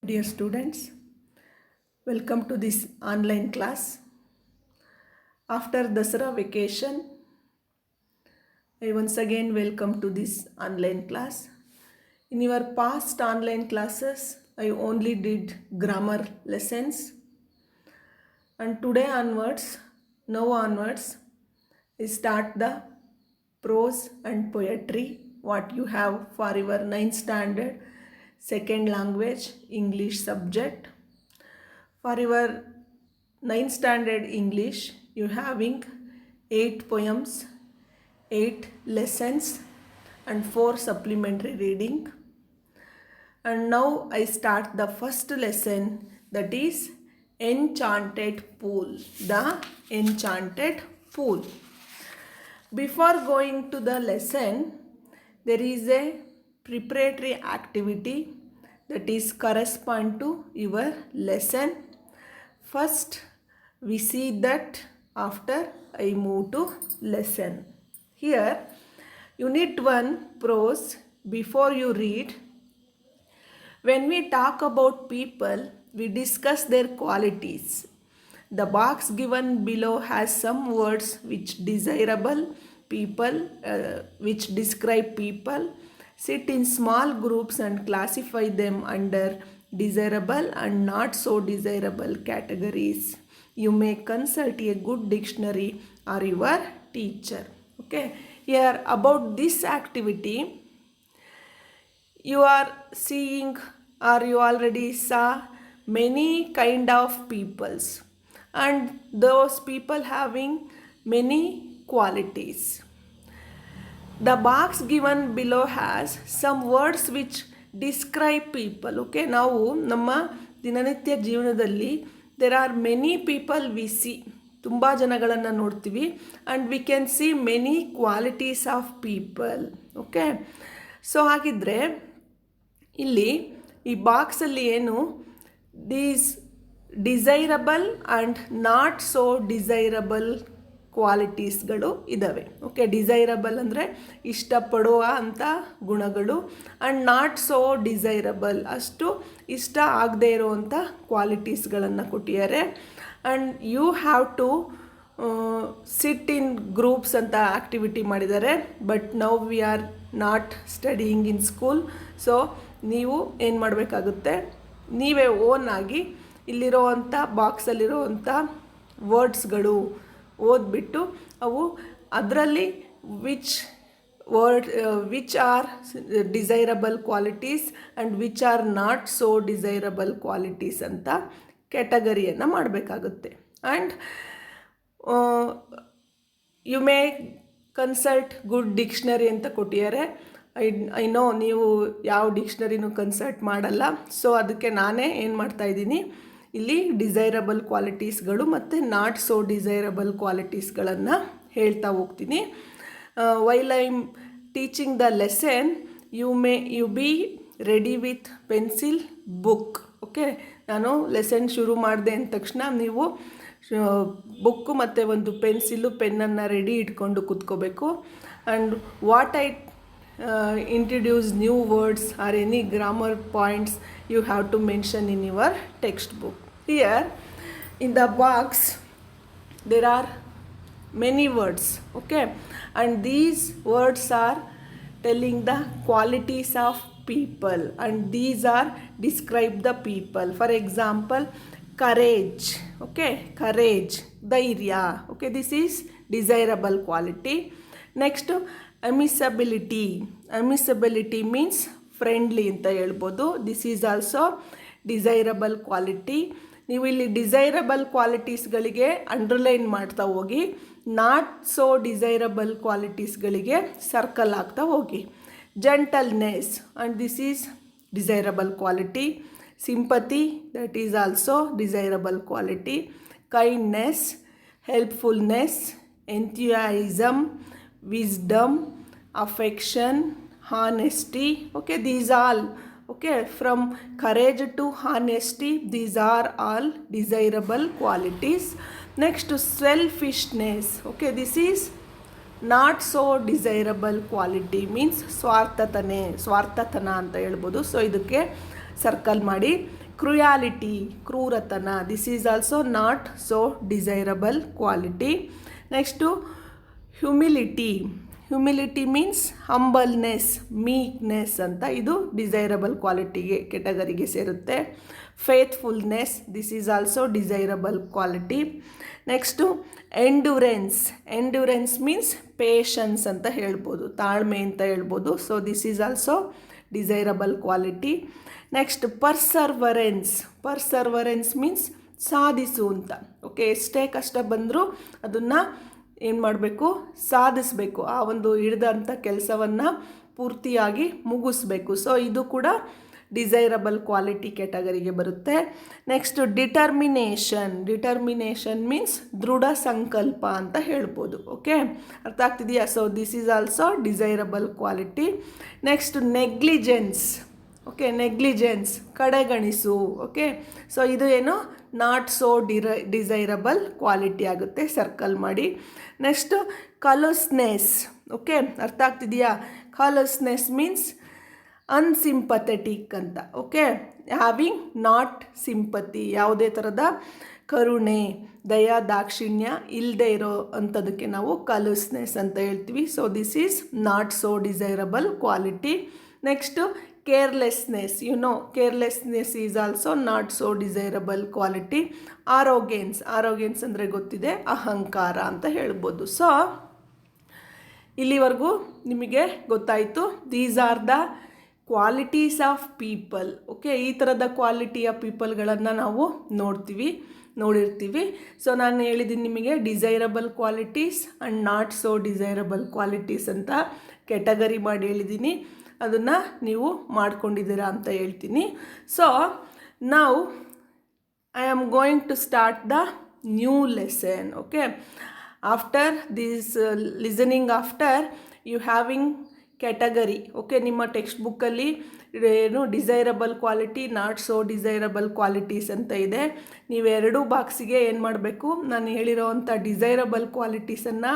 Dear students, welcome to this online class. After Dasara vacation, I once again welcome to this online class. In your past online classes, I only did grammar lessons, and today onwards, now onwards, I start the prose and poetry what you have for your 9th standard second language English subject. For your 9th standard English, you having 8 poems, 8 lessons and 4 supplementary reading. And now I start the first lesson, that is Enchanted Pool. The Enchanted Pool. Before going to the lesson, there is a preparatory activity that is correspond to your lesson. First, we see that after I move to lesson. Here, Unit 1 prose, before you read, when we talk about people, we discuss their qualities. The box given below has some words which desirable people, which describe people. Sit in small groups and classify them under desirable and not so desirable categories. You may consult a good dictionary or your teacher. Okay, here about this activity, you are seeing or you already saw many kind of peoples, and those people having many qualities. The box given below has some words which describe people. Okay, ನಾವು ನಮ್ಮ ದಿನನಿತ್ಯ ಜೀವನದಲ್ಲಿ there are many people we see, ತುಂಬ ಜನಗಳನ್ನು ನೋಡ್ತೀವಿ, and we can see many qualities of people. Okay, so ಹಾಗಿದ್ರೆ ಇಲ್ಲಿ ಈ ಬಾಕ್ಸಲ್ಲಿ ಏನು these desirable and not so desirable ಕ್ವಾಲಿಟೀಸ್ಗಳು ಇದ್ದಾವೆ. ಓಕೆ, ಡಿಸೈರಬಲ್ ಅಂದರೆ ಇಷ್ಟಪಡುವ ಅಂಥ ಗುಣಗಳು, ಆ್ಯಂಡ್ ನಾಟ್ ಸೋ ಡಿಸೈರಬಲ್ ಅಷ್ಟು ಇಷ್ಟ ಆಗದೇ ಇರೋವಂಥ ಕ್ವಾಲಿಟೀಸ್ಗಳನ್ನು ಕೊಟ್ಟಿದ್ದಾರೆ. And you have to sit in groups ಅಂತ ಆ್ಯಕ್ಟಿವಿಟಿ ಮಾಡಿದ್ದಾರೆ. But now we are not studying in school. So ನೀವು ಏನು ಮಾಡಬೇಕಾಗುತ್ತೆ, ನೀವೇ ಓನ್ ಆಗಿ ಇಲ್ಲಿರೋವಂಥ ಬಾಕ್ಸಲ್ಲಿರೋವಂಥ ವರ್ಡ್ಸ್ಗಳು ಓದ್ಬಿಟ್ಟು ಅವು ಅದರಲ್ಲಿ which are desirable qualities and which are not so desirable qualities ಅಂತ ಕ್ಯಾಟಗರಿಯನ್ನು ಮಾಡಬೇಕಾಗುತ್ತೆ. And you may consult good dictionary ಅಂತ ಕೊಟ್ಟಿದ್ದಾರೆ. ಐ ನೋ ನೀವು ಯಾವ ಡಿಕ್ಷನರಿನೂ ಕನ್ಸಲ್ಟ್ ಮಾಡಲ್ಲ, ಸೊ ಅದಕ್ಕೆ ನಾನೇ ಏನು ಮಾಡ್ತಾಯಿದ್ದೀನಿ, ಇಲ್ಲಿ ಡಿಸೈರಬಲ್ ಕ್ವಾಲಿಟೀಸ್ಗಳು ಮತ್ತು ನಾಟ್ ಸೋ ಡಿಸೈರಬಲ್ ಕ್ವಾಲಿಟೀಸ್ಗಳನ್ನು ಹೇಳ್ತಾ ಹೋಗ್ತೀನಿ. While I am teaching the lesson, you be ready with pencil book. Okay, ನಾನು ಲೆಸನ್ ಶುರು ಮಾಡಿದೆ ಅಂದ ತಕ್ಷಣ ನೀವು ಬುಕ್ಕು ಮತ್ತು ಒಂದು ಪೆನ್ಸಿಲು ಪೆನ್ನನ್ನು ರೆಡಿ ಇಟ್ಕೊಂಡು ಕೂತ್ಕೋಬೇಕು. And what I introduce new words or any grammar points you have to mention in your textbook. Here in the box there are many words, okay, and these words are telling the qualities of people, and these are describe the people. For example, courage. Okay, courage, dhairya. Okay, this is desirable quality. Next, amiability means friendly ಅಂತ ಹೇಳ್ಬೋದು. This is also desirable quality. ನೀವು ಇಲ್ಲಿ desirable ಕ್ವಾಲಿಟೀಸ್ಗಳಿಗೆ underline ಮಾಡ್ತಾ ಹೋಗಿ, not so desirable ಕ್ವಾಲಿಟೀಸ್ಗಳಿಗೆ circle ಆಗ್ತಾ ಹೋಗಿ. Gentleness, and this is desirable quality. Sympathy, that is also desirable quality. Kindness, helpfulness, enthusiasm, wisdom, affection, honesty. Okay, these all, okay, from courage to honesty, these are all desirable qualities. Next, selfishness. Okay, this is not so desirable quality, means ಸ್ವಾರ್ಥತನ ಅಂತ ಹೇಳ್ಬೋದು. So ಇದಕ್ಕೆ circle ಮಾಡಿ. Cruelty, ಕ್ರೂರತನ, this is also not so desirable quality. Next humility, humility means humbleness, meekness ಅಂತ, ಇದು desirable ಕ್ವಾಲಿಟಿಗೆ ಕೆಟಗರಿಗೆ ಸೇರುತ್ತೆ. Faithfulness, this is also desirable quality. Next endurance, endurance means patience ಅಂತ ಹೇಳ್ಬೋದು, ತಾಳ್ಮೆ ಅಂತ ಹೇಳ್ಬೋದು. So this is also desirable quality. Next perseverance, perseverance means ಸಾಧಿಸು ಅಂತ. ಓಕೆ, ಎಷ್ಟೇ ಕಷ್ಟ ಬಂದರೂ ಅದನ್ನು ಏನು ಮಾಡಬೇಕು, ಸಾಧಿಸಬೇಕು, ಆ ಒಂದು ಹಿಡಿದಂಥ ಕೆಲಸವನ್ನು ಪೂರ್ತಿಯಾಗಿ ಮುಗಿಸ್ಬೇಕು. ಸೊ ಇದು ಕೂಡ ಡಿಸೈರಬಲ್ ಕ್ವಾಲಿಟಿ ಕೆಟಗರಿಗೆ ಬರುತ್ತೆ. ನೆಕ್ಸ್ಟ್ ಡಿಟರ್ಮಿನೇಷನ್, ಡಿಟರ್ಮಿನೇಷನ್ ಮೀನ್ಸ್ ದೃಢ ಸಂಕಲ್ಪ ಅಂತ ಹೇಳ್ಬೋದು. ಓಕೆ, ಅರ್ಥ ಆಗ್ತಿದೆಯಾ? So this is also desirable quality. Next negligence, okay, negligence ಕಡೆಗಣಿಸು. ಓಕೆ, ಸೊ ಇದು ಏನು ನಾಟ್ ಸೋ ಡಿಸೈರಬಲ್ ಕ್ವಾಲಿಟಿ ಆಗುತ್ತೆ, ಸರ್ಕಲ್ ಮಾಡಿ. ನೆಕ್ಸ್ಟ್ ಕಲೋಸ್ನೆಸ್, ಓಕೆ, ಅರ್ಥ ಆಗ್ತಿದೆಯಾ? ಕಲೋಸ್ನೆಸ್ ಮೀನ್ಸ್ ಅನ್ಸಿಂಪಥೆಟಿಕ್ ಅಂತ. ಓಕೆ, ಹ್ಯಾವಿಂಗ್ ನಾಟ್ ಸಿಂಪತಿ, ಯಾವುದೇ ಥರದ ಕರುಣೆ, ದಯಾ ದಾಕ್ಷಿಣ್ಯ ಇಲ್ಲದೆ ಇರೋ ಅಂಥದಕ್ಕೆ ನಾವು ಕಲೋಸ್ನೆಸ್ ಅಂತ ಹೇಳ್ತೀವಿ. So this is not so desirable quality. Next carelessness, you know carelessness is also not so desirable quality. Arrogance, arrogance ಅಂದರೆ ಗೊತ್ತಿದೆ, ಅಹಂಕಾರ ಅಂತ ಹೇಳ್ಬೋದು. ಸೊ ಇಲ್ಲಿವರೆಗೂ ನಿಮಗೆ ಗೊತ್ತಾಯಿತು, these are the qualities of people. Okay, ಈ ಥರದ ಕ್ವಾಲಿಟಿಯ ಪೀಪಲ್ಗಳನ್ನು ನಾವು ನೋಡಿರ್ತೀವಿ. ಸೊ ನಾನು ಹೇಳಿದ್ದೀನಿ ನಿಮಗೆ desirable qualities and not so desirable qualities ಅಂತ ಕೆಟಗರಿ ಮಾಡಿ ಹೇಳಿದ್ದೀನಿ. ಅದನ್ನು ನೀವು ಮಾಡ್ಕೊಂಡಿದ್ದೀರಾ ಅಂತ ಹೇಳ್ತೀನಿ. So now I am going to start the new lesson. Okay, after this listening, after you having category. Okay, ನಿಮ್ಮ ಟೆಕ್ಸ್ಟ್ ಬುಕ್ಕಲ್ಲಿ ಏನು desirable quality, not so desirable qualities ಅಂತ ಇದೆ. ನೀವೆರಡೂ ಬಾಕ್ಸಿಗೆ ಏನು ಮಾಡಬೇಕು, ನಾನು ಹೇಳಿರೋವಂಥ ಡಿಸೈರಬಲ್ ಕ್ವಾಲಿಟೀಸನ್ನು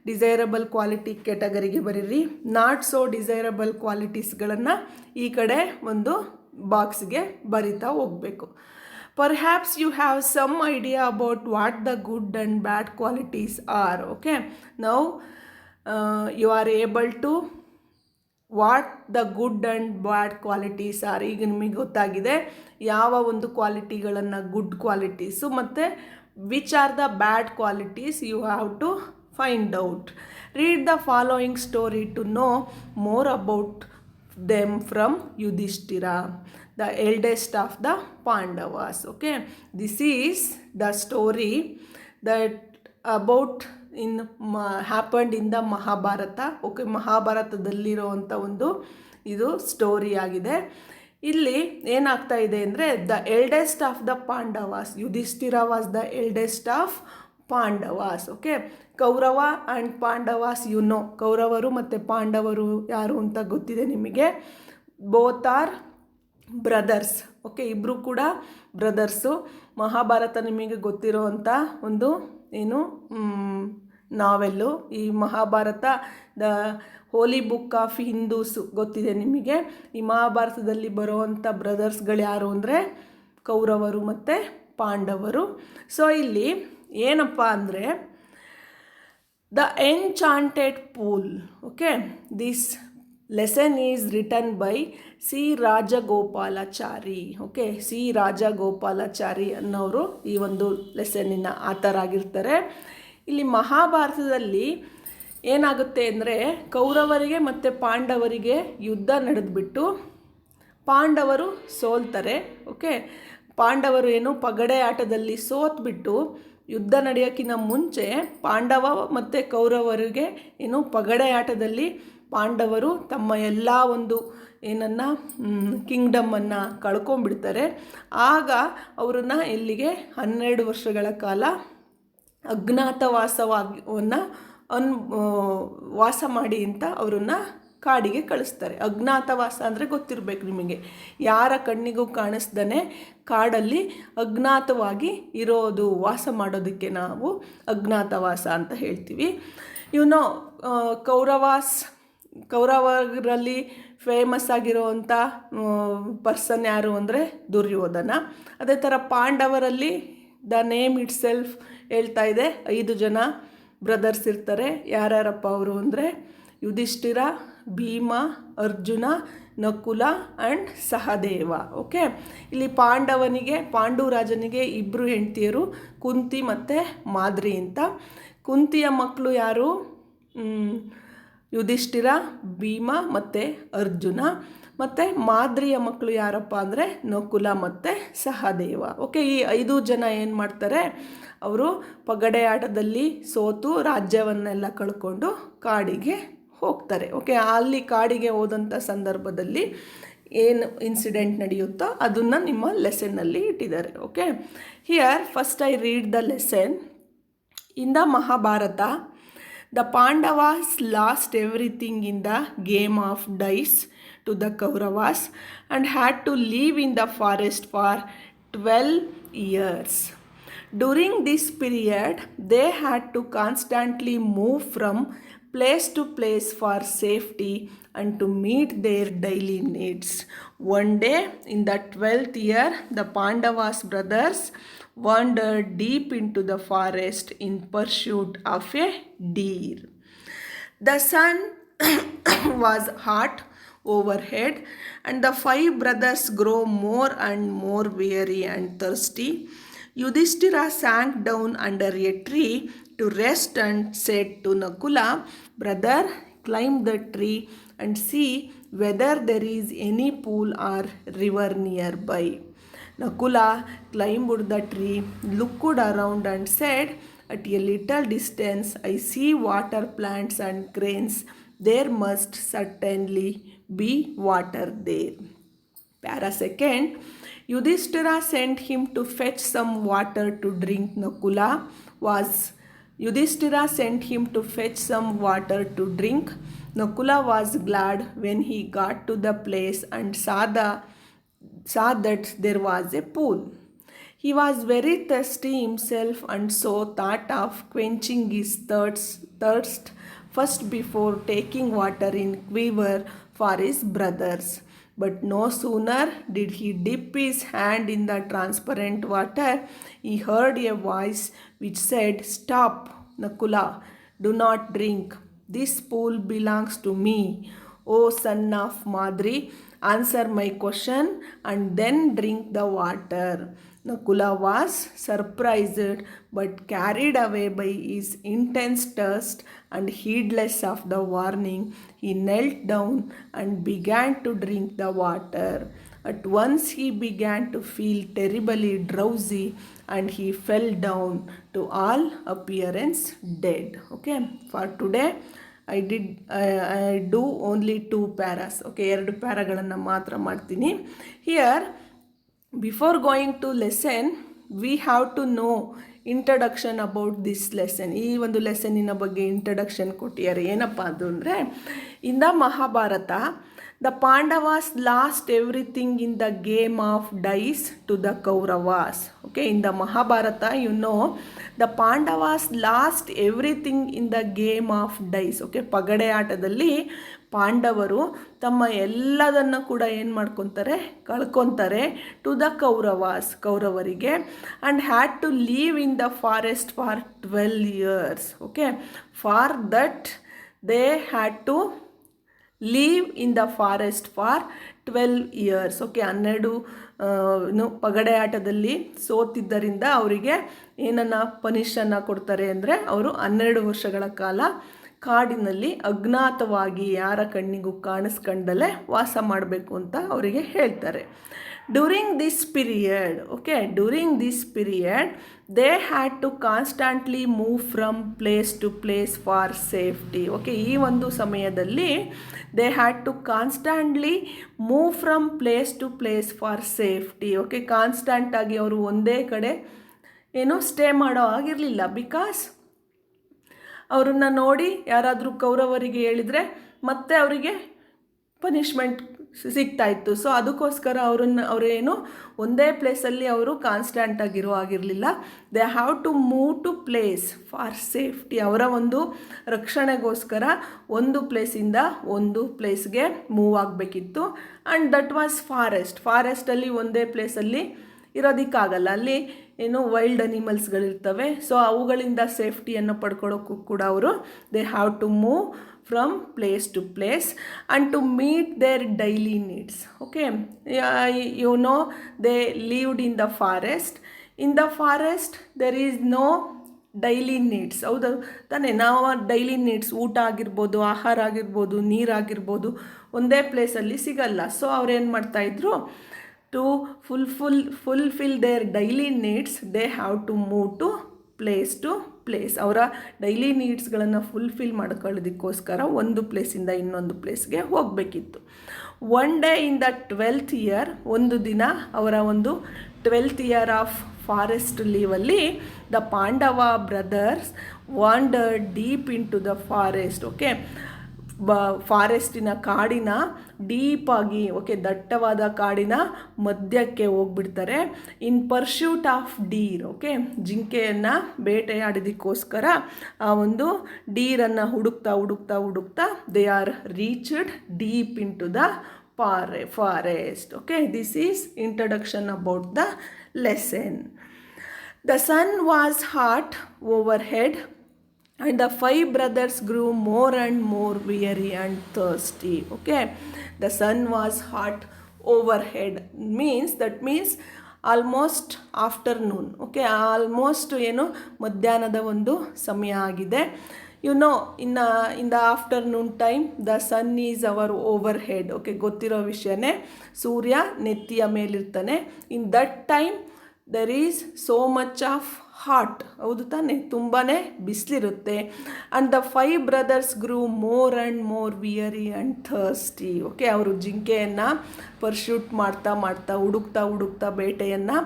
ಡಿಸೈರಬಲ್ ಕ್ವಾಲಿಟಿ ಕ್ಯಾಟಗರಿಗೆ ಬರೀರಿ, ನಾಟ್ ಸೋ ಡಿಸೈರಬಲ್ ಕ್ವಾಲಿಟೀಸ್ಗಳನ್ನು ಈ ಕಡೆ ಒಂದು ಬಾಕ್ಸ್ಗೆ ಬರಿತಾ ಹೋಗಬೇಕು. Perhaps you have some idea about what the good and bad qualities are. Okay, now you are able to what the good and bad qualities are. ಈಗ ನಿಮಗೆ ಗೊತ್ತಾಗಿದೆ ಯಾವ ಒಂದು ಕ್ವಾಲಿಟಿಗಳನ್ನು ಗುಡ್ ಕ್ವಾಲಿಟೀಸು ಮತ್ತು which are the bad qualities you have to find out. Read the following story to know more about them from Yudhishthira, the eldest of the Pandavas. Okay, this is the story that about happened in the Mahabharata. Okay, ಮಹಾಭಾರತದಲ್ಲಿರುವಂಥ ಒಂದು ಇದು story ಆಗಿದೆ. ಇಲ್ಲಿ ಏನಾಗ್ತಾ ಇದೆ ಅಂದರೆ the eldest of the Pandavas, Yudhishthira was the eldest of Pandavas. Okay, Kaurava and Pandavas, you know, ಕೌರವರು ಮತ್ತು ಪಾಂಡವರು ಯಾರು ಅಂತ ಗೊತ್ತಿದೆ ನಿಮಗೆ. Both are brothers. ಓಕೆ, ಇಬ್ಬರು ಕೂಡ ಬ್ರದರ್ಸು. ಮಹಾಭಾರತ ನಿಮಗೆ ಗೊತ್ತಿರೋವಂಥ ಒಂದು ಏನು ನಾವೆಲ್ಲು. ಈ Mahabharata the holy book of Hindus ಗೊತ್ತಿದೆ ನಿಮಗೆ. ಈ ಮಹಾಭಾರತದಲ್ಲಿ ಬರುವಂಥ ಬ್ರದರ್ಸ್ಗಳು ಯಾರು ಅಂದರೆ ಕೌರವರು ಮತ್ತು ಪಾಂಡವರು. ಸೊ ಇಲ್ಲಿ ಏನಪ್ಪ ಅಂದರೆ the enchanted pool. Okay, this lesson is written by C Rajagopalachari. Okay, C Rajagopalachari ಅನ್ನೋರು ಈ ಒಂದು ಲೆಸನ್ನಿನ ಆಥರ್ ಆಗಿರ್ತಾರೆ. ಇಲ್ಲಿ ಮಹಾಭಾರತದಲ್ಲಿ ಏನಾಗುತ್ತೆ ಅಂದರೆ ಕೌರವರಿಗೆ ಮತ್ತು ಪಾಂಡವರಿಗೆ ಯುದ್ಧ ನಡೆದ್ಬಿಟ್ಟು ಪಾಂಡವರು ಸೋಲ್ತಾರೆ. ಓಕೆ, ಪಾಂಡವರು ಏನು ಪಗಡೆ ಆಟದಲ್ಲಿ ಸೋತ್ಬಿಟ್ಟು ಯುದ್ಧ ನಡೆಯೋಕ್ಕಿಂತ ಮುಂಚೆ ಪಾಂಡವ ಮತ್ತು ಕೌರವರಿಗೆ ಏನು ಪಗಡೆ ಆಟದಲ್ಲಿ ಪಾಂಡವರು ತಮ್ಮ ಎಲ್ಲ ಒಂದು ಏನನ್ನು ಕಿಂಗ್ಡಮನ್ನು ಕಳ್ಕೊಂಡ್ಬಿಡ್ತಾರೆ. ಆಗ ಅವ್ರನ್ನ ಇಲ್ಲಿಗೆ 12 ವರ್ಷಗಳ ಕಾಲ ವಾಸ ಮಾಡಿ ಅಂತ ಅವ್ರನ್ನ ಕಾಡಿಗೆ ಕಳಿಸ್ತಾರೆ. ಅಜ್ಞಾತವಾಸ ಅಂದರೆ ಗೊತ್ತಿರಬೇಕು ನಿಮಗೆ, ಯಾರ ಕಣ್ಣಿಗೂ ಕಾಣಿಸ್ದೇ ಕಾಡಲ್ಲಿ ಅಜ್ಞಾತವಾಗಿ ಇರೋದು, ವಾಸ ಮಾಡೋದಕ್ಕೆ ನಾವು ಅಜ್ಞಾತವಾಸ ಅಂತ ಹೇಳ್ತೀವಿ. ಕೌರವಾಸ್ ಕೌರವರಲ್ಲಿ ಫೇಮಸ್ ಆಗಿರೋವಂಥ ಪರ್ಸನ್ ಯಾರು ಅಂದರೆ ದುರ್ಯೋಧನ. ಅದೇ ಥರ ಪಾಂಡವರಲ್ಲಿ ದ ನೇಮ್ ಇಟ್ ಸೆಲ್ಫ್ ಹೇಳ್ತಾ ಇದೆ, 5 ಜನ ಬ್ರದರ್ಸ್ ಇರ್ತಾರೆ. ಯಾರ್ಯಾರಪ್ಪ ಅವರು ಅಂದರೆ ಯುಧಿಷ್ಠಿರ, ಭೀಮ, ಅರ್ಜುನ, ನಕುಲ ಆ್ಯಂಡ್ ಸಹದೇವ. ಓಕೆ, ಇಲ್ಲಿ ಪಾಂಡುರಾಜನಿಗೆ 2 ಹೆಂಡತಿಯರು, ಕುಂತಿ ಮತ್ತು ಮಾದ್ರಿ ಅಂತ. ಕುಂತಿಯ ಮಕ್ಕಳು ಯಾರು? ಯುಧಿಷ್ಠಿರ, ಭೀಮ ಮತ್ತು ಅರ್ಜುನ. ಮತ್ತು ಮಾದ್ರಿಯ ಮಕ್ಕಳು ಯಾರಪ್ಪ ಅಂದರೆ ನಕುಲ ಮತ್ತು ಸಹದೇವ. ಓಕೆ, ಈ 5 ಜನ ಏನು ಮಾಡ್ತಾರೆ, ಅವರು ಪಗಡೆ ಆಟದಲ್ಲಿ ಸೋತು ರಾಜ್ಯವನ್ನೆಲ್ಲ ಕಳ್ಕೊಂಡು ಕಾಡಿಗೆ ಹೋಗ್ತಾರೆ. ಓಕೆ, ಅಲ್ಲಿ ಕಾಡಿಗೆ ಹೋದಂಥ ಸಂದರ್ಭದಲ್ಲಿ ಏನು ಇನ್ಸಿಡೆಂಟ್ ನಡೆಯುತ್ತೋ ಅದನ್ನು ನಿಮ್ಮ ಲೆಸನ್ನಲ್ಲಿ ಇಟ್ಟಿದ್ದಾರೆ. Okay, here first I read the lesson. In the Mahabharata, the Pandavas lost everything in the game of dice to the Kauravas and had to live in the forest for 12 years. During this period, they had to constantly move from place to place for safety and to meet their daily needs. One day, in the 12th year, the Pandavas brothers wandered deep into the forest in pursuit of a deer. The sun was hot overhead, and the 5 brothers grew more and more weary and thirsty. Yudhishthira sank down under a tree to rest and said to Nakula, "Brother, climb the tree and see whether there is any pool or river nearby." Nakula climbed the tree, looked around and said, "At a little distance I see water plants and cranes. There must certainly be water there." Para second, Yudhishthira sent him to fetch some water to drink. Yudhishthira sent him to fetch some water to drink. Nakula was glad when he got to the place and saw that there was a pool. He was very thirsty himself and so thought of quenching his thirst first before taking water in quiver for his brothers. But no sooner did he dip his hand in the transparent water, he heard a voice which said, "Stop, Nakula, do not drink. This pool belongs to me. O son of Madri, answer my question and then drink the water." Nakula was surprised but carried away by his intense thirst, and heedless of the warning, he knelt down and began to drink the water. At once he began to feel terribly drowsy and he fell down to all appearance dead. Okay, for today I do only 2 paras. Okay, 2 ಪ್ಯಾರಾಗಳನ್ನು ಮಾತ್ರ ಮಾಡ್ತೀನಿ. Here, before going to lesson, we have to know introduction about this lesson. ಈ ಒಂದು ಲೆಸನ್ನಿನ ಬಗ್ಗೆ introduction ಕೊಟ್ಟಿದ್ದಾರೆ. ಏನಪ್ಪ ಅದು ಅಂದರೆ, in the Mahabharata, the Pandavas lost everything in the game of dice to the Kauravas. Okay, in the Mahabharata, you know, the Pandavas lost everything in the game of dice. Okay, ಪಗಡೆ ಆಟದಲ್ಲಿ ಪಾಂಡವರು ತಮ್ಮ ಎಲ್ಲದನ್ನು ಕೂಡ ಏನು ಮಾಡ್ಕೊತಾರೆ, ಕಳ್ಕೊತಾರೆ. ಟು ದ ಕೌರವರಿಗೆ, and had to leave in the forest for 12 years. Okay, for that they had to leave in the forest for 12 years. Okay, 12 ಪಗಡೆ ಆಟದಲ್ಲಿ ಸೋತಿದ್ದರಿಂದ ಅವರಿಗೆ ಏನನ್ನು ಪನಿಷನ್ನು ಕೊಡ್ತಾರೆ ಅಂದರೆ, ಅವರು 12 ವರ್ಷಗಳ ಕಾಲ ಕಾಡಿನಲ್ಲಿ ಅಜ್ಞಾತವಾಗಿ ಯಾರ ಕಣ್ಣಿಗೂ ಕಾಣಿಸ್ಕೊಂಡಲ್ಲೇ ವಾಸ ಮಾಡಬೇಕು ಅಂತ ಅವರಿಗೆ ಹೇಳ್ತಾರೆ. During this period they had to constantly move from place to place for safety. Okay, ಈ ಒಂದು ಸಮಯದಲ್ಲಿ they had to constantly move from place to place for safety. Okay, ಕಾನ್ಸ್ಟಾಂಟಾಗಿ ಅವರು ಒಂದೇ ಕಡೆ ಸ್ಟೇ ಮಾಡೋ ಆಗಿರಲಿಲ್ಲ. ಬಿಕಾಸ್ ಅವರನ್ನು ನೋಡಿ ಯಾರಾದರೂ ಕೌರವರಿಗೆ ಹೇಳಿದರೆ ಮತ್ತೆ ಅವರಿಗೆ ಪನಿಷ್ಮೆಂಟ್ ಸಿಗ್ತಾಯಿತ್ತು. ಸೊ ಅದಕ್ಕೋಸ್ಕರ ಅವರೇನು ಒಂದೇ ಪ್ಲೇಸಲ್ಲಿ ಅವರು ಕಾನ್ಸ್ಟೆಂಟಾಗಿರೋ ಆಗಿರಲಿಲ್ಲ. They have to move to place for safety. ಅವರ ಒಂದು ರಕ್ಷಣೆಗೋಸ್ಕರ ಒಂದು ಪ್ಲೇಸಿಂದ ಒಂದು ಪ್ಲೇಸ್ಗೆ ಮೂವ್ ಆಗಬೇಕಿತ್ತು. ಆ್ಯಂಡ್ ದಟ್ ವಾಸ್ ಫಾರೆಸ್ಟಲ್ಲಿ ಒಂದೇ ಪ್ಲೇಸಲ್ಲಿ ಇರೋದಕ್ಕಾಗಲ್ಲ, ಅಲ್ಲಿ ಏನು ವೈಲ್ಡ್ ಅನಿಮಲ್ಸ್ಗಳಿರ್ತವೆ. ಸೊ ಅವುಗಳಿಂದ ಸೇಫ್ಟಿಯನ್ನು ಪಡ್ಕೊಳ್ಳೋಕ್ಕೂ ಕೂಡ ಅವರು they have to move from place to place and to meet their daily needs. Okay, you know, they lived in the forest. In the forest there is no daily needs. ಹೌದು ತಾನೇ, ನಾವು daily needs ಊಟ ಆಗಿರ್ಬೋದು, ಆಹಾರ ಆಗಿರ್ಬೋದು, ನೀರಾಗಿರ್ಬೋದು ಒಂದೇ ಪ್ಲೇಸಲ್ಲಿ ಸಿಗಲ್ಲ. ಸೊ ಅವ್ರೇನು ಮಾಡ್ತಾಯಿದ್ರು, to fulfil their daily needs they have to move to place. ಅವರ ಡೈಲಿ ನೀಡ್ಸ್ಗಳನ್ನು ಫುಲ್ಫಿಲ್ ಮಾಡ್ಕೊಳ್ಳೋದಕ್ಕೋಸ್ಕರ ಒಂದು ಪ್ಲೇಸಿಂದ ಇನ್ನೊಂದು ಪ್ಲೇಸ್ಗೆ ಹೋಗಬೇಕಿತ್ತು. One day in the 12th year, ಒಂದು ದಿನ ಅವರ ಒಂದು 12th ಇಯರ್ ಆಫ್ ಫಾರೆಸ್ಟ್ ಲೀವಲ್ಲಿ the Pandava brothers wandered deep in to the forest. Okay, ಫಾರೆಸ್ಟಿನ ಕಾಡಿನ ಡೀಪಾಗಿ, ಓಕೆ, ದಟ್ಟವಾದ ಕಾಡಿನ ಮಧ್ಯಕ್ಕೆ ಹೋಗ್ಬಿಡ್ತಾರೆ. In pursuit of deer. Okay, ಜಿಂಕೆಯನ್ನು ಬೇಟೆಯಾಡೋದಕ್ಕೋಸ್ಕರ ಆ ಒಂದು ಡೀರನ್ನು ಹುಡುಕ್ತಾ they are reached deep in to the forest. Okay, this is introduction about the lesson. The sun was hot overhead and the 5 brothers grew more and more weary and thirsty. Okay, the sun was hot overhead, that means almost afternoon. Okay, almost ಏನು ಮಧ್ಯಾಹ್ನದ ಒಂದು ಸಮಯ ಆಗಿದೆ. You know, in the afternoon time the sun is our overhead. Okay, ಗೊತ್ತಿರೋ ವಿಷಯನೇ, ಸೂರ್ಯ ನೆತ್ತಿಯ ಮೇಲಿರ್ತಾನೆ. in that time there is so much of hot. ಹೌದು ತಾನೆ, ತುಂಬಾ ಬಿಸಿಲಿರುತ್ತೆ. And the 5 brothers grew more and more weary and thirsty. Okay, ಅವರು ಜಿಂಕೆಯನ್ನು ಪರ್ಶ್ಯೂಟ್ ಮಾಡ್ತಾ ಹುಡುಕ್ತಾ ಬೇಟೆಯನ್ನು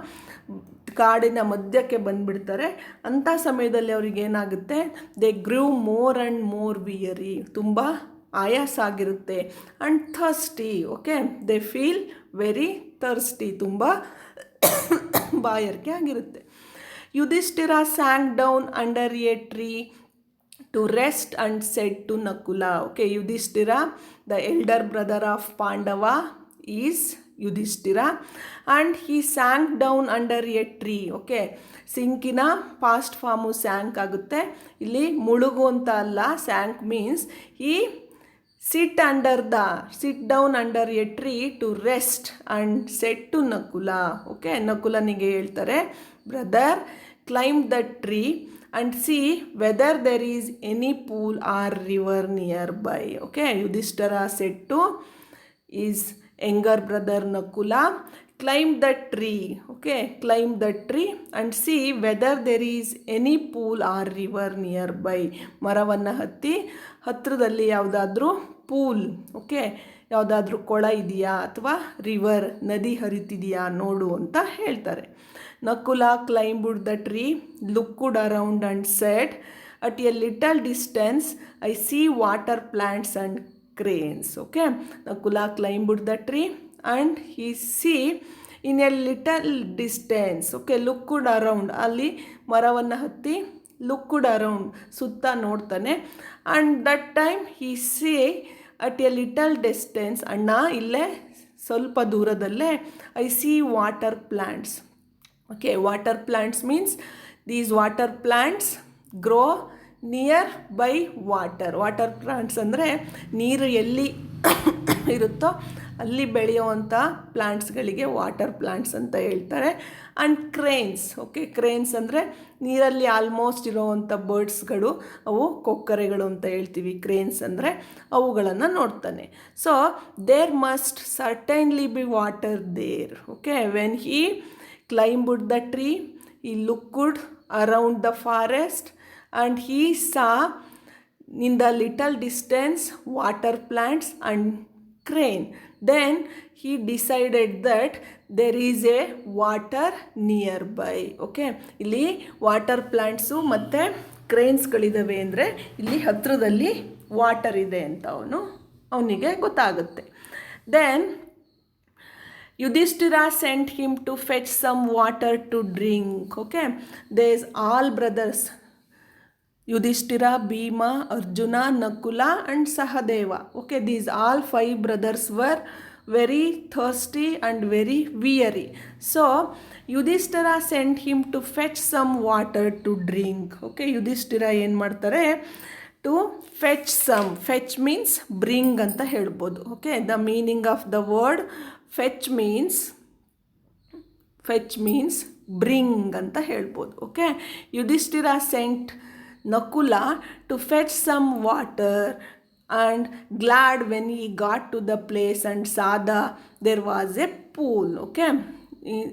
ಕಾಡಿನ ಮಧ್ಯಕ್ಕೆ ಬಂದುಬಿಡ್ತಾರೆ. ಅಂಥ ಸಮಯದಲ್ಲಿ ಅವ್ರಿಗೆ ಏನಾಗುತ್ತೆ, they ಗ್ರೂ more and more weary, ತುಂಬ ಆಯಾಸ ಆಗಿರುತ್ತೆ. And thirsty. Okay, they feel very thirsty, ತುಂಬ ಬಾಯಾರಿಕೆ ಆಗಿರುತ್ತೆ. Yudhishthira sank down under a tree to rest and said to Nakula. Okay, Yudhishthira, the elder brother of Pandava is Yudhishthira, and he sank down under a tree. Okay, ಸಿಂಕಿನ past form sank ಆಗುತ್ತೆ. ಇಲ್ಲಿ ಮುಳುಗು ಅಂತ ಅಲ್ಲ, sank means ಈ sit down under a tree to rest and said to Nakula. Okay, ನಕುಲನಿಗೆ ಹೇಳ್ತಾರೆ, brother, climb the tree and see whether there is any pool or river nearby. Okay, Yudhishthira said to his younger brother Nakula, climb the tree. Okay, climb the tree and see whether there is any pool or river nearby. ಮರವನ್ನು ಹತ್ತಿರದಲ್ಲಿ ಯಾವುದಾದ್ರೂ pool, okay, ಯಾವುದಾದ್ರೂ ಕೊಳ ಇದೆಯಾ ಅಥವಾ river, ನದಿ ಹರಿತಿದೆಯಾ ನೋಡು ಅಂತ ಹೇಳ್ತಾರೆ. Nakula climbed the tree, looked around and said, at a little distance I see water plants and cranes. Okay, Nakula climbed the tree and he see in a little distance. Okay, looked around, ಅಲ್ಲಿ ಮರವನ್ನು ಹತ್ತಿ looked around, ಸುತ್ತ ನೋಡ್ತಾನೆ. And that time he see at a little distance, ಅಣ್ಣ ಇಲ್ಲೇ ಸ್ವಲ್ಪ ದೂರದಲ್ಲೇ, I see water plants. Okay, water plants means these water plants grow near by water plants ಅಂದರೆ ನೀರು ಎಲ್ಲಿ ಇರುತ್ತೋ ಅಲ್ಲಿ ಬೆಳೆಯುವಂಥ ಪ್ಲ್ಯಾಂಟ್ಸ್ಗಳಿಗೆ ವಾಟರ್ ಪ್ಲ್ಯಾಂಟ್ಸ್ ಅಂತ ಹೇಳ್ತಾರೆ. And cranes. ಓಕೆ, ಕ್ರೇನ್ಸ್ ಅಂದರೆ ನೀರಲ್ಲಿ ಆಲ್ಮೋಸ್ಟ್ ಇರೋವಂಥ ಬರ್ಡ್ಸ್ಗಳು, ಅವು ಕೊಕ್ಕರೆಗಳು ಅಂತ ಹೇಳ್ತೀವಿ. ಕ್ರೇನ್ಸ್ ಅಂದರೆ ಅವುಗಳನ್ನು ನೋಡ್ತಾನೆ. So there must certainly be water there. Okay, when he climbed the tree, he looked around the forest and he saw in the little distance water plants and crane. Then he decided that there is a water nearby. Okay, ಇಲ್ಲಿ water plants ಮತ್ತು ಕ್ರೇನ್ಸ್ಗಳಿದ್ದಾವೆ ಅಂದರೆ ಇಲ್ಲಿ ಹತ್ತಿರದಲ್ಲಿ water ಇದೆ ಅಂತ ಅವನಿಗೆ ಗೊತ್ತಾಗುತ್ತೆ. Then Yudhishthira sent him to fetch some water to drink. Okay, there's all brothers, Yudhishthira, Bhima, Arjuna, Nakula and Sahadeva. Okay, these all 5 brothers were very thirsty and very weary. So Yudhishthira sent him to fetch some water to drink. Okay, Yudhishthira ಏನು ಮಾಡ್ತಾರೆ, to fetch some. Fetch means bring ಅಂತ ಹೇಳ್ಬೋದು. Okay, the meaning of the word fetch means bring ಅಂತ ಹೇಳ್ಬೋದು. Okay, Yudhishthira sent Nakula to fetch some water, and glad when he got to the place and saw there was a pool. Okay,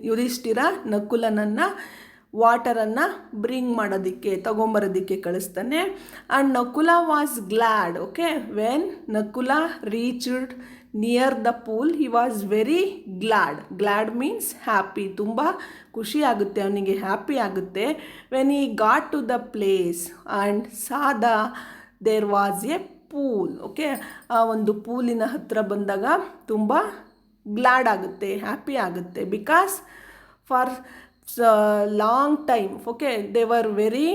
Yudhishthira ನಕುಲನನ್ನು ವಾಟರನ್ನು bring ಮಾಡೋದಕ್ಕೆ ತಗೊಂಬರೋದಕ್ಕೆ ಕಳಿಸ್ತಾನೆ. And Nakula was glad. Okay, when Nakula reached near the pool he was very glad. Glad means happy, ತುಂಬ ಖುಷಿ ಆಗುತ್ತೆ ಅವನಿಗೆ, happy ಆಗುತ್ತೆ. When he got to the place and saw there was a pool. Okay, ಆ ಒಂದು ಪೂಲಿನ ಹತ್ತಿರ ಬಂದಾಗ ತುಂಬ ಗ್ಲ್ಯಾಡ್ ಆಗುತ್ತೆ, ಹ್ಯಾಪಿ ಆಗುತ್ತೆ. Because for long time, okay, they were very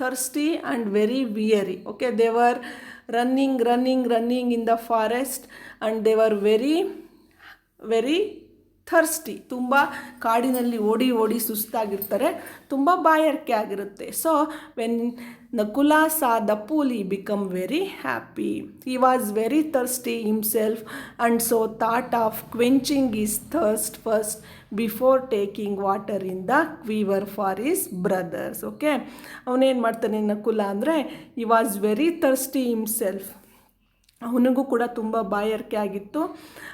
thirsty and very weary. Okay, they were running in the forest and they were very thirsty. ತುಂಬ ಕಾಡಿನಲ್ಲಿ ಓಡಿ ಸುಸ್ತಾಗಿರ್ತಾರೆ, ತುಂಬ ಬಾಯಾರಿಕೆ ಆಗಿರುತ್ತೆ. So when Nakula saw the pool he become very happy. He was very thirsty himself and so thought of quenching his thirst first before taking water in the quiver for his brothers. Okay, ಅವನೇನು ಮಾಡ್ತಾನೆ ನಕುಲ ಅಂದರೆ, he was very thirsty himself, ಅವನಿಗೂ ಕೂಡ ತುಂಬ ಬಾಯಾರಿಕೆ ಆಗಿತ್ತು.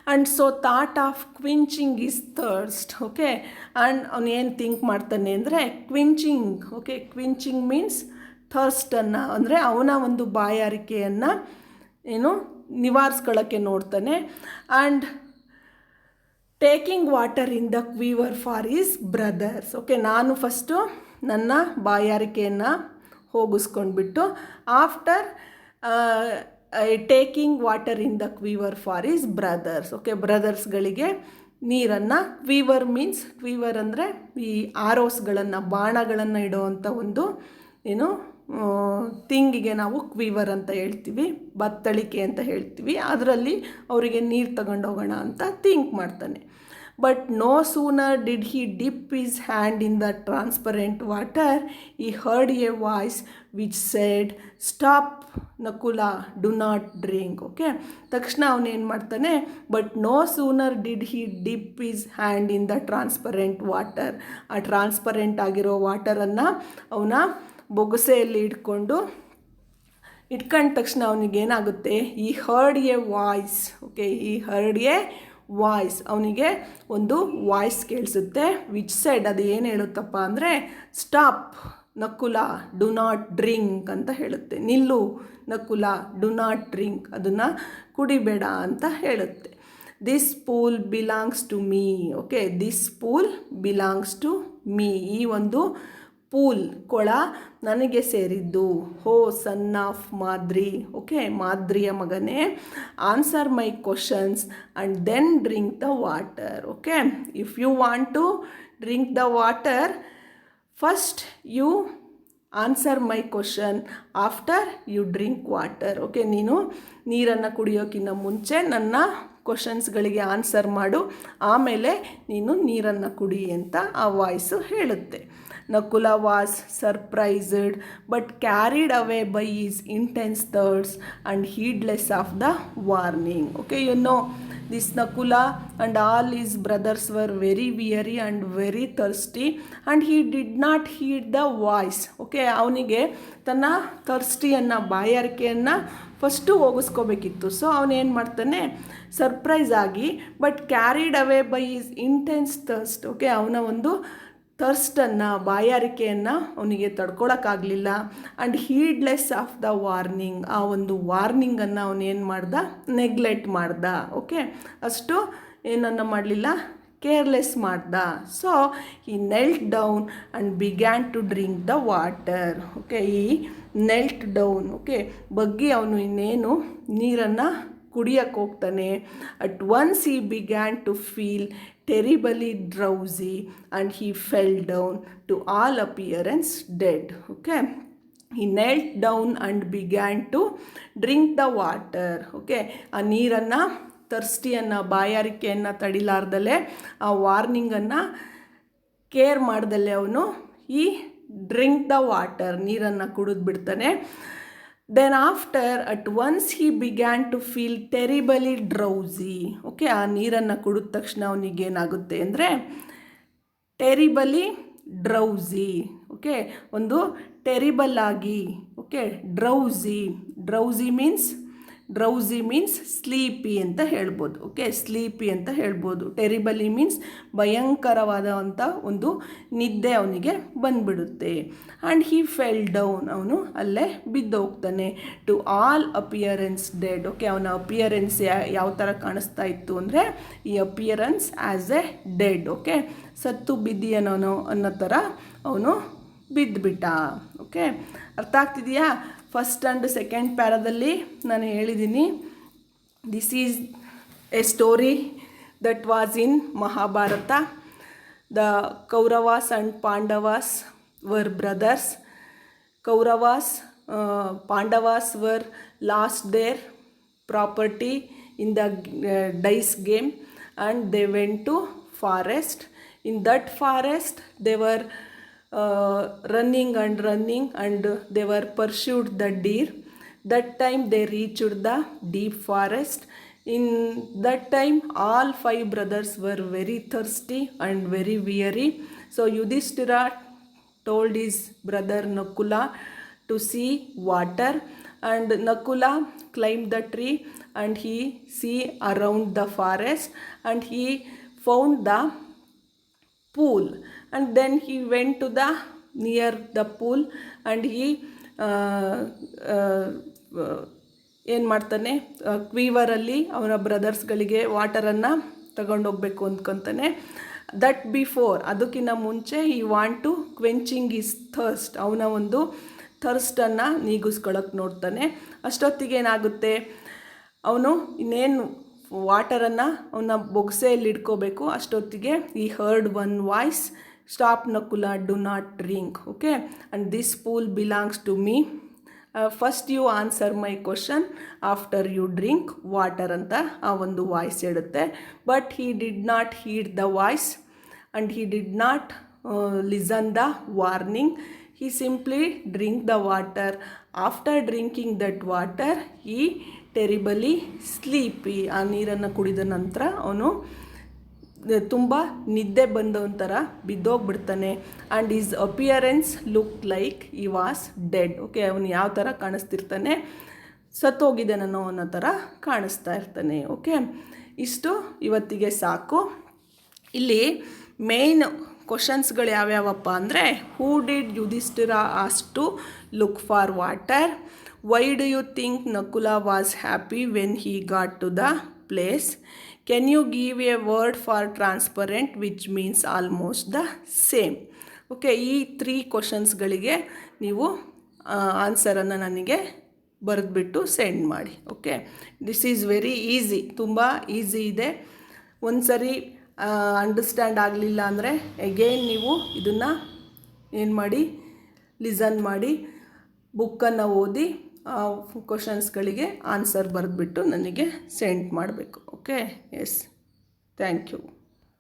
And so thought of quenching his thirst. Okay, and ಅವನೇನು think ಮಾಡ್ತಾನೆ ಅಂದರೆ ಕ್ವಿಂಚಿಂಗ್. ಓಕೆ, ಕ್ವಿಂಚಿಂಗ್ ಮೀನ್ಸ್ ಥರ್ಸ್ಟನ್ನು, ಅಂದರೆ ಅವನ ಒಂದು ಬಾಯಾರಿಕೆಯನ್ನು ನಿವಾರಿಸ್ಕೊಳ್ಳೋಕ್ಕೆ ನೋಡ್ತಾನೆ. And taking water in the quiver for his brothers. Okay, ನಾನು ಫಸ್ಟು ನನ್ನ ಬಾಯಾರಿಕೆಯನ್ನು ಹೋಗಿಸ್ಕೊಂಡ್ಬಿಟ್ಟು after taking water in the quiver for his brothers. Okay, ಬ್ರದರ್ಸ್ಗಳಿಗೆ ನೀರನ್ನು, ಕ್ವೀವರ್ ಮೀನ್ಸ್, ಕ್ವೀವರ್ ಅಂದರೆ ಈ ಆರೋಸ್ಗಳನ್ನು, ಬಾಣಗಳನ್ನು ಇಡೋವಂಥ ಒಂದು ತಿಂಗಿಗೆ ನಾವು ಕ್ವೀವರ್ ಅಂತ ಹೇಳ್ತೀವಿ, ಬತ್ತಳಿಕೆ ಅಂತ ಹೇಳ್ತೀವಿ. ಅದರಲ್ಲಿ ಅವರಿಗೆ ನೀರು ತಗೊಂಡೋಗೋಣ ಅಂತ ಥಿಂಕ್ ಮಾಡ್ತಾನೆ. But no sooner did he dip his hand in the transparent water, he heard a voice which said, "Stop, Nakula, do not drink." Okay, ತಕ್ಷಣ ಅವನೇನು ಮಾಡ್ತಾನೆ, but no sooner did he dip his hand in the transparent water. ಆ transparent ಆಗಿರೋ ವಾಟರನ್ನು ಅವನ ಬೊಗಸೆಯಲ್ಲಿ ಇಟ್ಕೊಂಡ ತಕ್ಷಣ ಅವನಿಗೇನಾಗುತ್ತೆ, he heard a voice. Okay, he heard a voice, ಅವನಿಗೆ ಒಂದು ವಾಯ್ಸ್ ಕೇಳಿಸುತ್ತೆ. ವಿಚ್ ಸೈಡ್, ಅದು ಏನು ಹೇಳುತ್ತಪ್ಪ ಅಂದರೆ, stop Nakula, do not drink ಅಂತ ಹೇಳುತ್ತೆ. ನಿಲ್ಲು ನಕುಲ, ಡು ನಾಟ್ ಡ್ರಿಂಕ್, ಅದನ್ನು ಕುಡಿಬೇಡ ಅಂತ ಹೇಳುತ್ತೆ. This pool belongs to me. Okay, this pool belongs to me. ಈ ಒಂದು ಪೂಲ್, ಕೊಳ ನನಗೆ ಸೇರಿದ್ದು. Oh son of Madri. Okay, ಮಾದ್ರಿಯ ಮಗನೇ, answer my questions and then drink the water. Okay, if you want to drink the water, first you answer my question, after you drink water. Okay, ನೀನು ನೀರನ್ನು ಕುಡಿಯೋಕ್ಕಿಂತ ಮುಂಚೆ ನನ್ನ ಕ್ವಶನ್ಸ್ಗಳಿಗೆ answer ಮಾಡು, ಆಮೇಲೆ ನೀನು ನೀರನ್ನು ಕುಡಿ ಅಂತ ಆ ವಾಯ್ಸು ಹೇಳುತ್ತೆ. Nakula was surprised but carried away by his intense thirst and heedless of the warning. Okay, this Nakula and all his brothers were very weary and very thirsty and he did not heed the voice. Okay, ಅವನಿಗೆ ತನ್ನ ಥರ್ಸ್ಟಿಯನ್ನು, ಬಾಯಾರಿಕೆಯನ್ನು first ಹೋಗಿಸ್ಕೋಬೇಕಿತ್ತು. So ಅವನೇನು ಮಾಡ್ತಾನೆ, surprise ಆಗಿ, but carried away by is intense thirst. Okay, ಅವನ ಒಂದು ಥರ್ಸ್ಟನ್ನು, ಬಾಯಾರಿಕೆಯನ್ನು ಅವನಿಗೆ ತಡ್ಕೊಳಕ್ಕಾಗಲಿಲ್ಲ. And ಹೀಡ್ಲೆಸ್ of the warning, ಆ ಒಂದು ವಾರ್ನಿಂಗನ್ನು ಅವನೇನು ಮಾಡ್ದ, ನೆಗ್ಲೆಕ್ಟ್ ಮಾಡ್ದ. ಓಕೆ, ಅಷ್ಟು ಏನನ್ನು ಮಾಡಲಿಲ್ಲ, ಕೇರ್ಲೆಸ್ ಮಾಡ್ದ. So he knelt down and began to drink the water. Okay, he knelt down, okay, ಬಗ್ಗಿ ಅವನು ಇನ್ನೇನು ನೀರನ್ನು ಕುಡಿಯೋಕ್ಕೆ ಹೋಗ್ತಾನೆ. At once he began to feel terribly drowsy and he fell down to all appearance dead. Okay, he knelt down and began to drink the water. Okay, ಆ ನೀರನ್ನು, ಥರ್ಸ್ಟಿಯನ್ನು, ಬಾಯಾರಿಕೆಯನ್ನು ತಡಿಲಾರ್ದಲೇ, ಆ ವಾರ್ನಿಂಗನ್ನು care ಮಾಡ್ದಲೇ ಅವನು ಈ ಡ್ರಿಂಕ್ ದ ವಾಟರ್, ನೀರನ್ನು ಕುಡಿದ್ಬಿಡ್ತಾನೆ. Then after at once he began to feel terribly drowsy. Okay, ಆ ನೀರನ್ನು ಕುಡಿದ ತಕ್ಷಣ ಅವನಿಗೇನಾಗುತ್ತೆ ಅಂದರೆ ಟೆರಿಬಲಿ ಡ್ರೌಸಿ. ಓಕೆ, ಒಂದು ಟೆರಿಬಲ್ ಆಗಿ, ಓಕೆ, ಡ್ರೌಸಿ ಮೀನ್ಸ್ ಸ್ಲೀಪಿ ಅಂತ ಹೇಳ್ಬೋದು. ಓಕೆ, ಸ್ಲೀಪಿ ಅಂತ ಹೇಳ್ಬೋದು. ಟೆರಿಬಲಿ ಮೀನ್ಸ್ ಭಯಂಕರವಾದಂಥ ಒಂದು ನಿದ್ದೆ ಅವನಿಗೆ ಬಂದ್ಬಿಡುತ್ತೆ. ಆ್ಯಂಡ್ ಹಿ ಫೆಲ್ ಡೌನ್, ಅವನು ಅಲ್ಲೇ ಬಿದ್ದೋಗ್ತಾನೆ. To all appearance dead. Okay, ಅವನ ಅಪಿಯರೆನ್ಸ್ ಯಾವ ಥರ ಕಾಣಿಸ್ತಾ ಇತ್ತು ಅಂದರೆ he appearance as a dead. Okay, ಸತ್ತು ಬಿದ್ದಿಯನೋ ಅನ್ನೋ ಥರ ಅವನು ಬಿದ್ದುಬಿಟ್ಟ. ಓಕೆ, ಅರ್ಥ ಆಗ್ತಿದೆಯಾ? ಫಸ್ಟ್ ಆ್ಯಂಡ್ ಸೆಕೆಂಡ್ ಪ್ಯಾರಾದಲ್ಲಿ ನಾನು ಹೇಳಿದ್ದೀನಿ, this is a story that was in Mahabharata. The Kauravas and Pandavas were brothers. Pandavas were lost their property in the dice game and they went to forest. In that forest they were running and they were pursued the deer. That time they reached the deep forest. In that time all 5 brothers were very thirsty and very weary. So Yudhishthira told his brother Nakula to see water, and Nakula climbed the tree and he see around the forest and he found the pool, and then he went to the near the pool and he ಏನು ಮಾಡ್ತಾನೆ, ಕ್ವೀವರಲ್ಲಿ ಅವನ ಬ್ರದರ್ಸ್ಗಳಿಗೆ ವಾಟರನ್ನು ತಗೊಂಡೋಗ್ಬೇಕು ಅಂದ್ಕೊತಾನೆ. That before, ಅದಕ್ಕಿಂತ ಮುಂಚೆ ಈ want to ಕ್ವೆಂಚಿಂಗ್ is thirst, ಅವನ ಒಂದು ಥರ್ಸ್ಟನ್ನು ನೀಗಿಸ್ಕೊಳ್ಳೋಕೆ ನೋಡ್ತಾನೆ. ಅಷ್ಟೊತ್ತಿಗೆ ಏನಾಗುತ್ತೆ, ಅವನು ಇನ್ನೇನು ವಾಟರನ್ನು ಅವನ ಬೊಗಸೆಯಲ್ಲಿ ಇಟ್ಕೋಬೇಕು. ಅಷ್ಟೊತ್ತಿಗೆ he heard one voice, stop Nakula, do not drink. Okay, and this pool belongs to me. First you answer my question after you drink water ಅಂತ ಆ ಒಂದು ವಾಯ್ಸ್ ಹೇಳುತ್ತೆ. But he did not heed the voice and he did not listen the warning. He simply drink the water. After drinking that water, he terribly sleepy. ಆ ನೀರನ್ನು ಕುಡಿದ ನಂತರ ಅವನು ತುಂಬ ನಿದ್ದೆ ಬಂದವನ ಥರ ಬಿದ್ದೋಗ್ಬಿಡ್ತಾನೆ. And his appearance look like he was dead. Okay, ಅವನು ಯಾವ ಥರ ಕಾಣಿಸ್ತಿರ್ತಾನೆ, ಸತ್ತೋಗಿದ್ದಾನೋ ಅನ್ನೋ ಥರ ಕಾಣಿಸ್ತಾ ಇರ್ತಾನೆ. ಓಕೆ, ಇಷ್ಟು ಇವತ್ತಿಗೆ ಸಾಕು. ಇಲ್ಲಿ ಮೇಯ್ನ್ ಕ್ವಶನ್ಸ್ಗಳು ಯಾವ್ಯಾವಪ್ಪ ಅಂದರೆ, who did Yudhishthira ask to look for water? Why do you think Nakula was happy when he got to the place? Can you give a word for transparent which means almost the same? Okay, ಈ 3 ಕ್ವಶನ್ಸ್ಗಳಿಗೆ ನೀವು ಆನ್ಸರನ್ನು ನನಗೆ ಬರೆದ್ಬಿಟ್ಟು send ಮಾಡಿ. Okay, this is very easy, ತುಂಬ easy ಇದೆ. ಒಂದು ಸರಿ ಅಂಡರ್ಸ್ಟ್ಯಾಂಡ್ ಆಗಲಿಲ್ಲ ಅಂದರೆ ಎಗೇನ್ ನೀವು ಇದನ್ನು ಏನು ಮಾಡಿ, ಲಿಸನ್ ಮಾಡಿ, ಬುಕ್ಕನ್ನು ಓದಿ ಕ್ವಶನ್ಸ್ಗಳಿಗೆ ಆನ್ಸರ್ ಬರೆದ್ಬಿಟ್ಟು ನನಗೆ ಸೆಂಡ್ ಮಾಡಬೇಕು. Okay, yes, thank you.